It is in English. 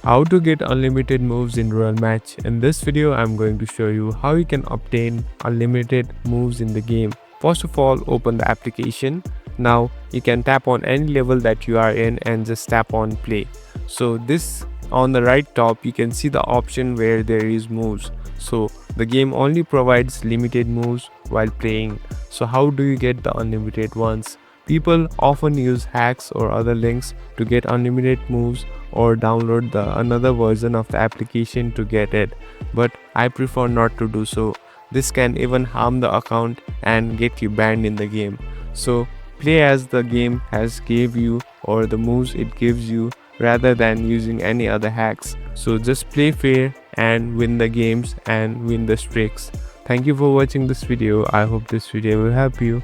How to get unlimited moves in Royal Match. In this video, I'm going to show you how you can obtain unlimited moves in the game. First of all, open the application. Now you can tap on any level that you are in and just tap on play. So this on the right top, you can see the option where there is moves. So the game only provides limited moves while playing. So how do you get the unlimited ones? People often use hacks or other links to get unlimited moves or download the another version of the application to get it, but I prefer not to do so. This can even harm the account and get you banned in the game. So play as the game has gave you or the moves it gives you rather than using any other hacks. So just play fair and win the games and win the streaks. Thank you for watching this video. I hope this video will help you.